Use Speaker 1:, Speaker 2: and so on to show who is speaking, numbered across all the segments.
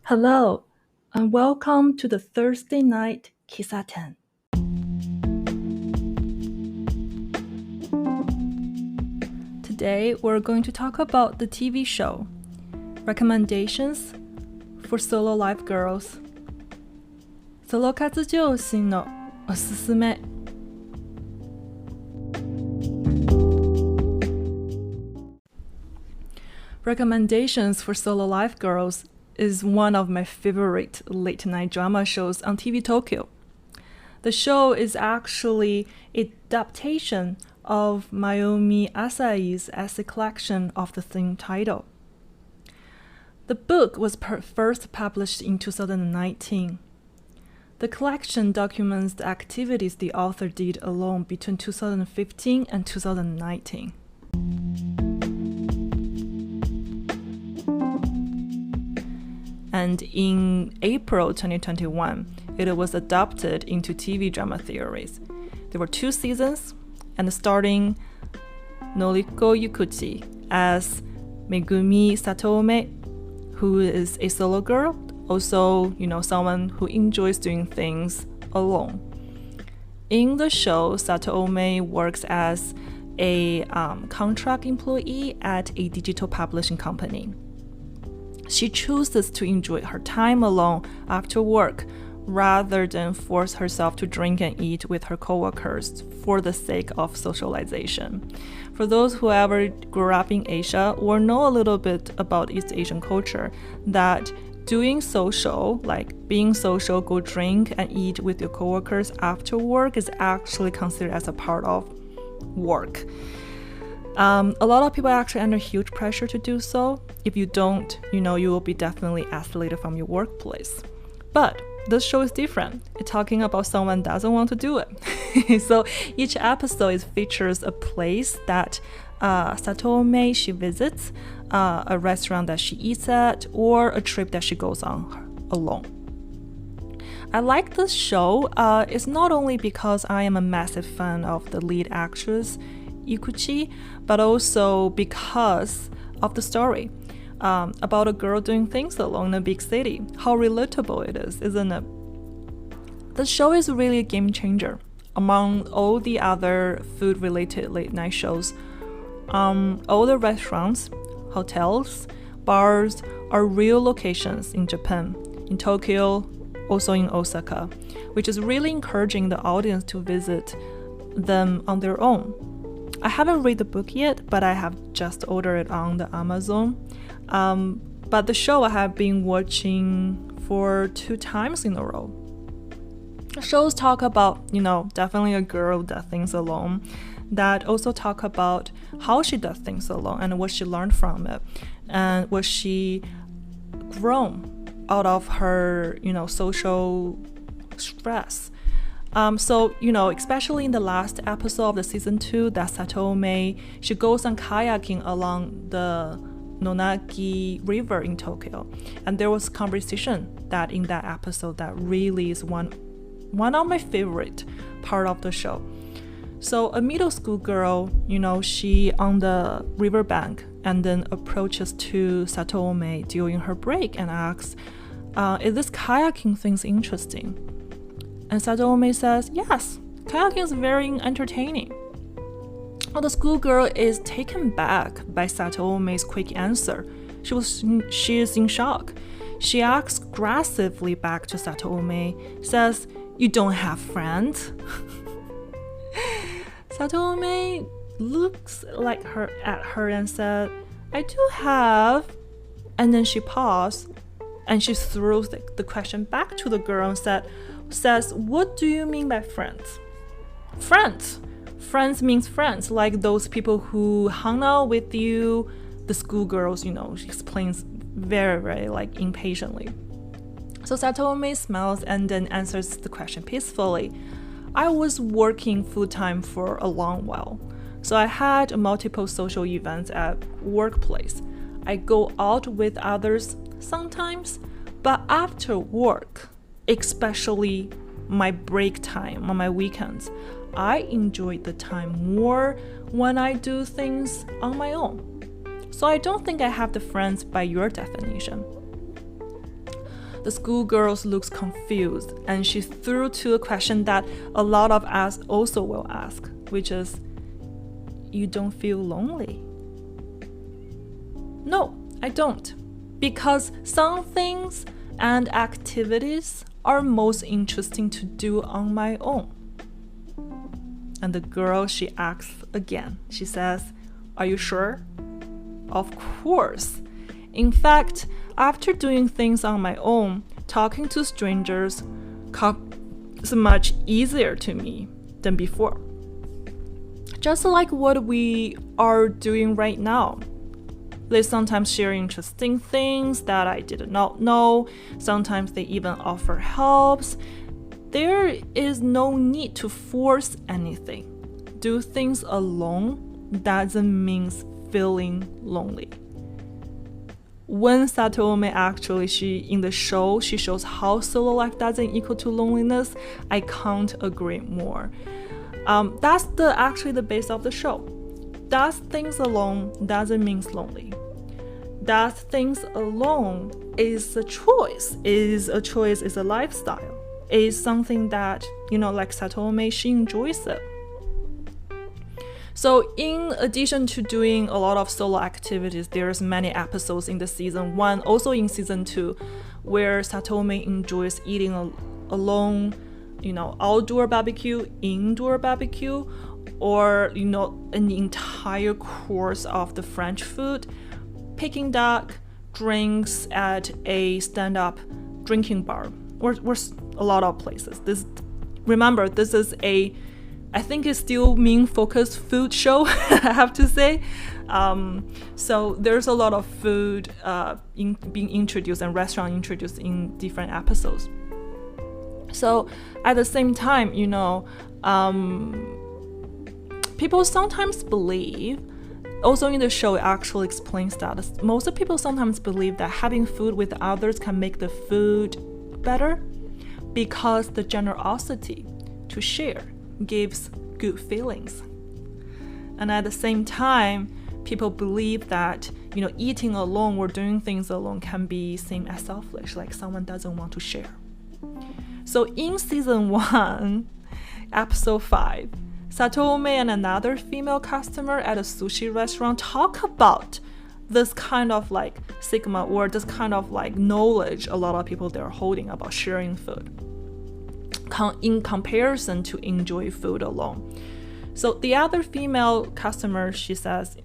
Speaker 1: Hello, and welcome to the Thursday Night Kissaten. Today, we're going to talk about the TV show, recommendations for solo life girls. ソロ活女子のススメ. Recommendations for solo life girls is one of my favorite late-night drama shows on TV Tokyo. The show is actually an adaptation of Mayomi Asai's essay collection of the same title. The book was first published in 2019. The collection documents the activities the author did alone between 2015 and 2019. And in April 2021, it was adapted into TV drama series. There were 2 seasons, and starring Noriko Eguchi as Megumi Satome, who is a solo girl, also, someone who enjoys doing things alone. In the show, Satome works as a contract employee at a digital publishing company. She chooses to enjoy her time alone after work rather than force herself to drink and eat with her coworkers for the sake of socialization. For those who ever grew up in Asia or know a little bit about East Asian culture, that doing social, like being social, go drink and eat with your coworkers after work is actually considered as a part of work. A lot of people are actually under huge pressure to do so. If you don't, you will be definitely isolated from your workplace. But this show is different. It's talking about someone doesn't want to do it. So each episode features a place that Satome she visits, a restaurant that she eats at, or a trip that she goes on alone. I like this show. It's not only because I am a massive fan of the lead actress, Eguchi, but also because of the story about a girl doing things alone in a big city. How relatable it is, isn't it? The show is really a game changer among all the other food-related late-night shows. All the restaurants, hotels, bars are real locations in Japan, in Tokyo, also in Osaka, which is really encouraging the audience to visit them on their own. I haven't read the book yet, but I have just ordered it on the Amazon. But the show I have been watching for 2 times in a row. The shows talk about, definitely a girl does things alone, that also talk about how she does things alone and what she learned from it, and what she grown out of her, social stress. So, especially in the last episode of the season 2, that Satome, she goes on kayaking along the Nonagi River in Tokyo. And there was conversation that in that episode that really is one of my favorite part of the show. So a middle school girl, she on the riverbank and then approaches to Satome during her break and asks, is this kayaking thing's interesting? And Satome says, yes, kayaking is very entertaining. Well, the schoolgirl is taken back by Satome's quick answer. She is in shock. She asks aggressively back to Satome, says, you don't have friends? Satome looks at her and said, I do have. And then she paused and she throws the question back to the girl and says, what do you mean by friends? Friends means friends, like those people who hung out with you. The schoolgirls, she explains very, very impatiently. So Satome smiles and then answers the question peacefully. I was working full-time for a long while, so I had multiple social events at workplace. I go out with others sometimes, but after work, especially my break time on my weekends, I enjoy the time more when I do things on my own. So I don't think I have the friends by your definition. the schoolgirl looks confused, and she threw to a question that a lot of us also will ask, which is, you don't feel lonely? No, I don't. Because some things and activities are most interesting to do on my own. And the girl, she asks again. She says, are you sure? Of course. In fact, after doing things on my own, talking to strangers comes much easier to me than before. Just like what we are doing right now. They sometimes share interesting things that I did not know. Sometimes they even offer helps. There is no need to force anything. Do things alone doesn't mean feeling lonely. When Satome actually, in the show, she shows how solo life doesn't equal to loneliness, I can't agree more. That's actually the base of the show. Does things alone doesn't mean lonely. Does things alone is a choice, is a lifestyle, is something that, like Satome, she enjoys it. So in addition to doing a lot of solo activities, there's many episodes in the season 1, also in season 2, where Satome enjoys eating alone, outdoor barbecue, indoor barbecue, or, an entire course of the French food, Peking duck, drinks at a stand-up drinking bar, or a lot of places. Remember, this is I think it's still mean-focused food show, I have to say. So there's a lot of food being introduced and restaurant introduced in different episodes. So at the same time, people sometimes believe, also in the show, it actually explains that most people sometimes believe that having food with others can make the food better because the generosity to share gives good feelings. And at the same time, people believe that, eating alone or doing things alone can be seen as selfish, like someone doesn't want to share. So in season 1, episode 5, Satome and another female customer at a sushi restaurant talk about this kind of stigma or this kind of knowledge a lot of people they're holding about sharing food in comparison to enjoy food alone. So the other female customer, she says,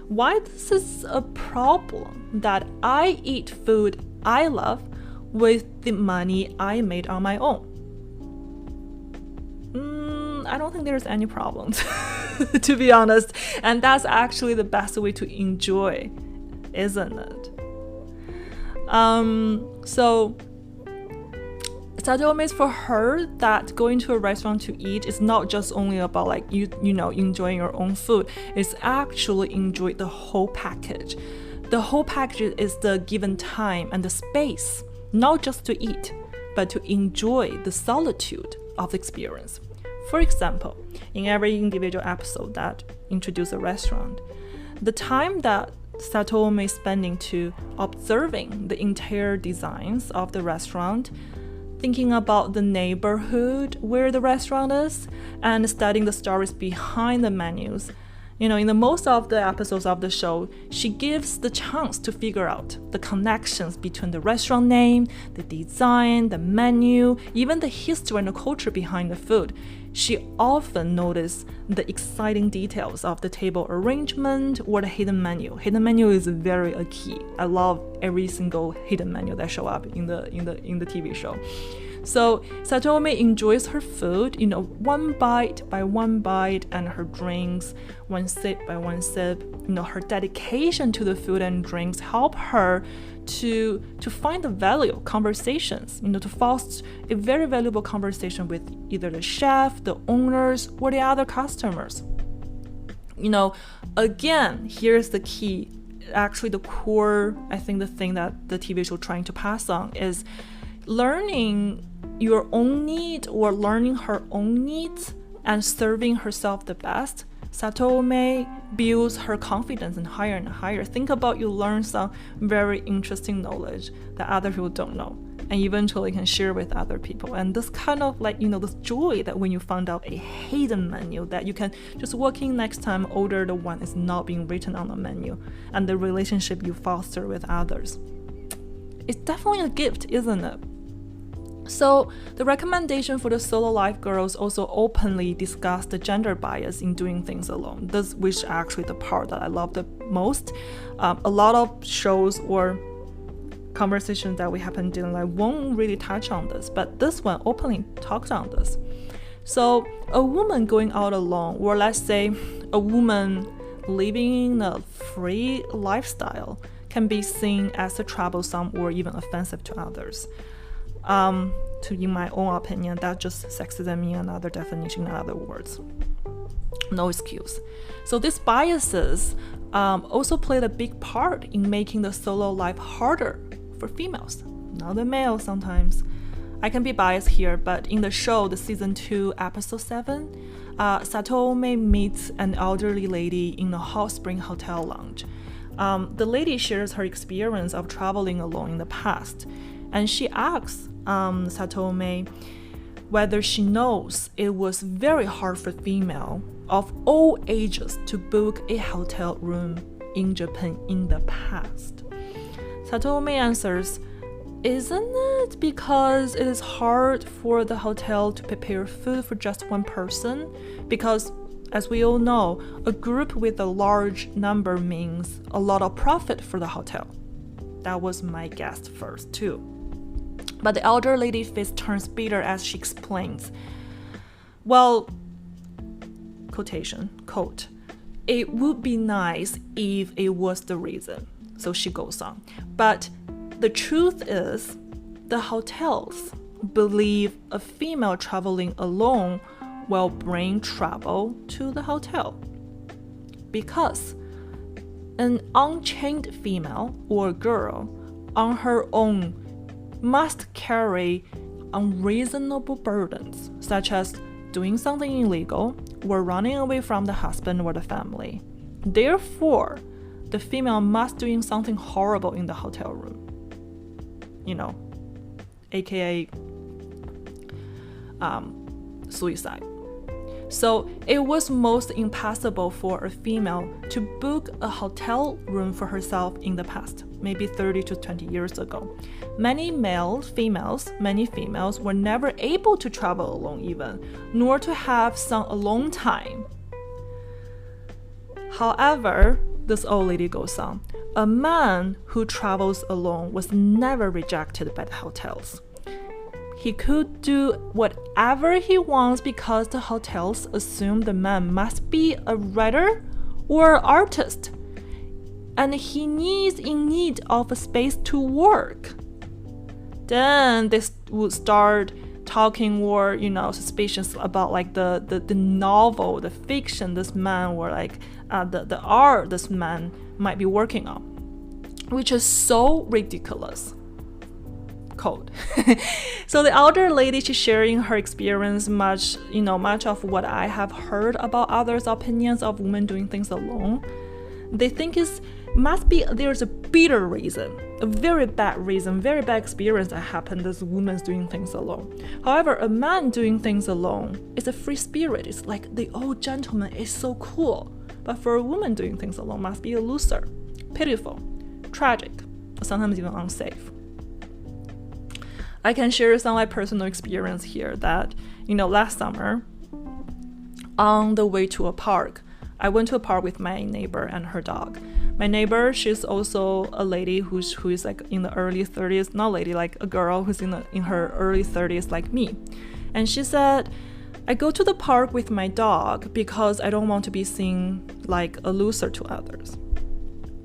Speaker 1: why this is a problem that I eat food I love with the money I made on my own? I don't think there's any problems, to be honest. And that's actually the best way to enjoy, isn't it? So Satome, for her, that going to a restaurant to eat is not just only about enjoying your own food. It's actually enjoy the whole package. The whole package is the given time and the space, not just to eat, but to enjoy the solitude of the experience. For example, in every individual episode that introduces a restaurant, the time that Satome is spending to observing the interior designs of the restaurant, thinking about the neighborhood where the restaurant is, and studying the stories behind the menus. In the most of the episodes of the show, she gives the chance to figure out the connections between the restaurant name, the design, the menu, even the history and the culture behind the food. She often notices the exciting details of the table arrangement or the hidden menu. Hidden menu is very a key. I love every single hidden menu that show up in the TV show. So Satome enjoys her food, one bite by one bite, and her drinks, one sip by one sip. Her dedication to the food and drinks help her to find the value conversations, to foster a very valuable conversation with either the chef, the owners, or the other customers. Again, here's the key. Actually, the core, I think the thing that the TV show trying to pass on is learning your own need or learning her own needs and serving herself the best Satome builds her confidence and higher. Think about you learn some very interesting knowledge that other people don't know and eventually can share with other people. And this kind of like, this joy that when you found out a hidden menu that you can just walk in next time, order the one is not being written on the menu, and the relationship you foster with others. It's definitely a gift, isn't it? So the recommendation for the solo life girls also openly discuss the gender bias in doing things alone. This which actually the part that I love the most. A lot of shows or conversations that we happen to like won't really touch on this, but this one openly talks on this. So a woman going out alone, or let's say a woman living a free lifestyle, can be seen as a troublesome or even offensive to others. In my own opinion, that's just sexism in another definition, in other words. No excuse. So these biases also played a big part in making the solo life harder for females, not the males sometimes. I can be biased here, but in the show, the season 2, episode 7, Satome meets an elderly lady in a hot spring hotel lounge. The lady shares her experience of traveling alone in the past, and she asks Satome whether she knows it was very hard for female of all ages to book a hotel room in Japan in the past. Satome answers, "Isn't it because it is hard for the hotel to prepare food for just one person? Because, as we all know, a group with a large number means a lot of profit for the hotel." That was my guess first too. But the elder lady's face turns bitter as she explains, well, quotation, quote, "It would be nice if it was the reason." So she goes on. But the truth is, the hotels believe a female traveling alone will bring trouble to the hotel. Because an unchained female or girl on her own must carry unreasonable burdens, such as doing something illegal or running away from the husband or the family. Therefore, the female must doing something horrible in the hotel room. AKA suicide. So it was most impossible for a female to book a hotel room for herself in the past, maybe 30 to 20 years ago. Many females were never able to travel alone even, nor to have some alone time. However, this old lady goes on, a man who travels alone was never rejected by the hotels. He could do whatever he wants because the hotels assume the man must be a writer or artist, and he is in need of a space to work. Then they would start talking or suspicions about like the novel, the fiction this man or like the art this man might be working on, which is so ridiculous. Cold. So the elder lady, she's sharing her experience, much of what I have heard about others' opinions of women doing things alone. They think there's a bitter reason, a very bad reason, very bad experience that happened as women doing things alone. However, a man doing things alone is a free spirit. It's like the old gentleman is so cool. But for a woman doing things alone must be a loser, pitiful, tragic, sometimes even unsafe. I can share some like personal experience here that, last summer, on the way to a park, I went to a park with my neighbor and her dog. My neighbor, she's also a lady who is like in the early 30s, not lady, like a girl who's in her early 30s like me. And she said, I go to the park with my dog because I don't want to be seen like a loser to others.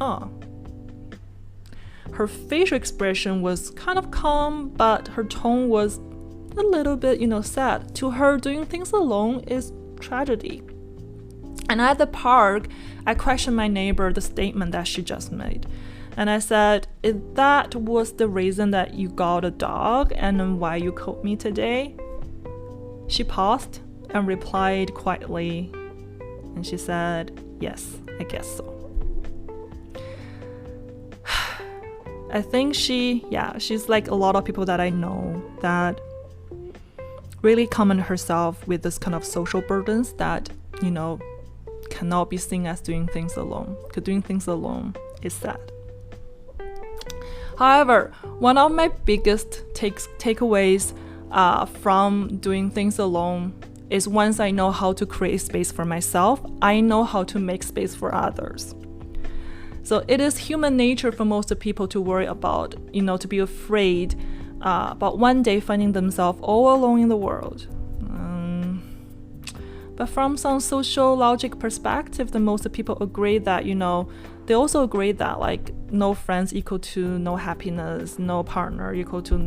Speaker 1: Oh. Her facial expression was kind of calm, but her tone was a little bit, sad. To her, doing things alone is tragedy. And at the park, I questioned my neighbor the statement that she just made. And I said, if that was the reason that you got a dog and why you called me today? She paused and replied quietly, And she said, yes, I guess so. I think she's like a lot of people that I know that really comment herself with this kind of social burdens that, cannot be seen as doing things alone. Because doing things alone is sad. However, one of my biggest takeaways from doing things alone is once I know how to create space for myself, I know how to make space for others. So it is human nature for most people to worry about, to be afraid about one day finding themselves all alone in the world. But from some social logic perspective, the most people agree that, they also agree that like no friends equal to no happiness, no partner equal to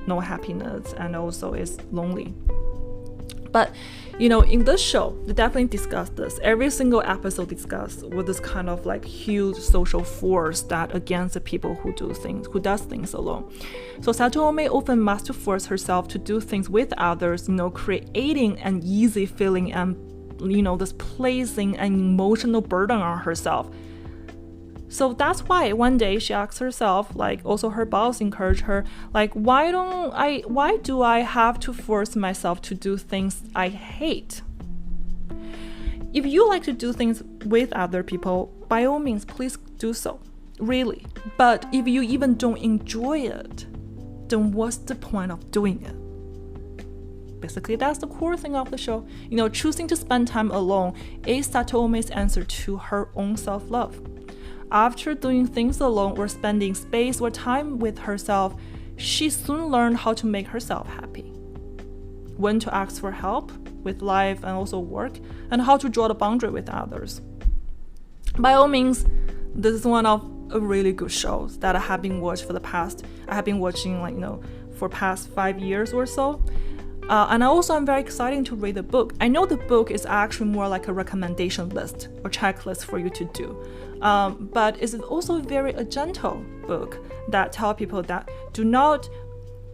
Speaker 1: no happiness, and also is lonely. But, in this show, they definitely discuss this. Every single episode discuss with this kind of like huge social force that against the people who does things alone. So Satomi often must force herself to do things with others, creating an easy feeling and, this placing an emotional burden on herself. So that's why one day she asks herself, like also her boss encouraged her, like, why do I have to force myself to do things I hate? If you like to do things with other people, by all means, please do so, really. But if you even don't enjoy it, then what's the point of doing it? Basically, that's the core thing of the show. Choosing to spend time alone is Satomi's answer to her own self-love. After doing things alone or spending space or time with herself, she soon learned how to make herself happy. When to ask for help with life and also work, and how to draw the boundary with others. By all means, this is one of a really good shows that I have been watching for past 5 years or so. And I'm very excited to read the book. I know the book is actually more like a recommendation list or checklist for you to do. But it's also a gentle book that tells people that do not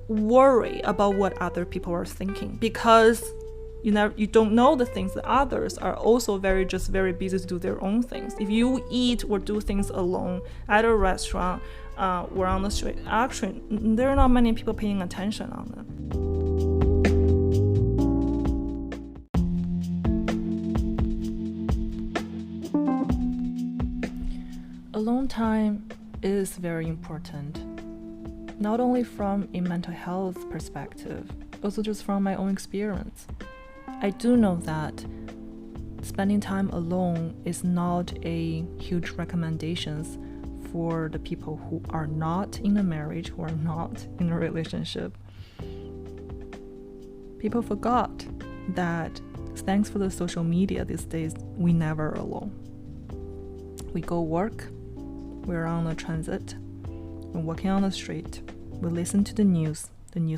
Speaker 1: worry about what other people are thinking, because you don't know the things that others are also very busy to do their own things. If you eat or do things alone at a restaurant or on the street, actually there are not many people paying attention on it. Alone time is very important, not only from a mental health perspective, also just from my own experience. I do know that spending time alone is not a huge recommendation for the people who are not in a marriage, who are not in a relationship. People forgot that thanks for the social media these days, we never alone. We go work, we're on the transit, we're walking on the street, we listen to the news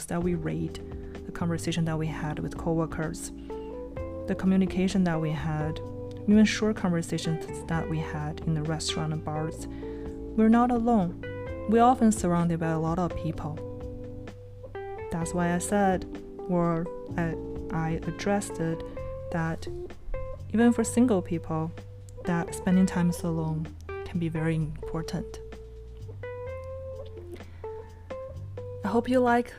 Speaker 1: that we read, the conversation that we had with coworkers, the communication that we had, even short conversations that we had in the restaurant and bars. We're not alone. We're often surrounded by a lot of people. That's why I said, or I addressed it, that even for single people, that spending time alone can be very important. I hope you like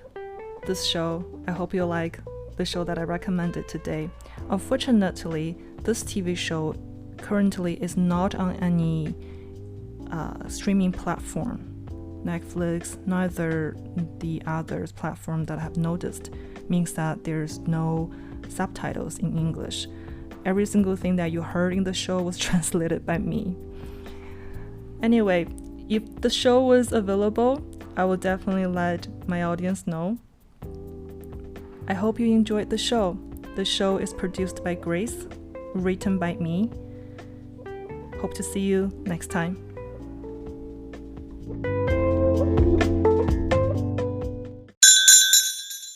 Speaker 1: this show. I hope you like the show that I recommended today. Unfortunately, this TV show currently is not on any streaming platform. Netflix, neither the others platform that I have noticed, means that there's no subtitles in English. Every single thing that you heard in the show was translated by me. Anyway, if the show was available, I will definitely let my audience know. I hope you enjoyed the show. The show is produced by Grace, written by me. Hope to see you next time.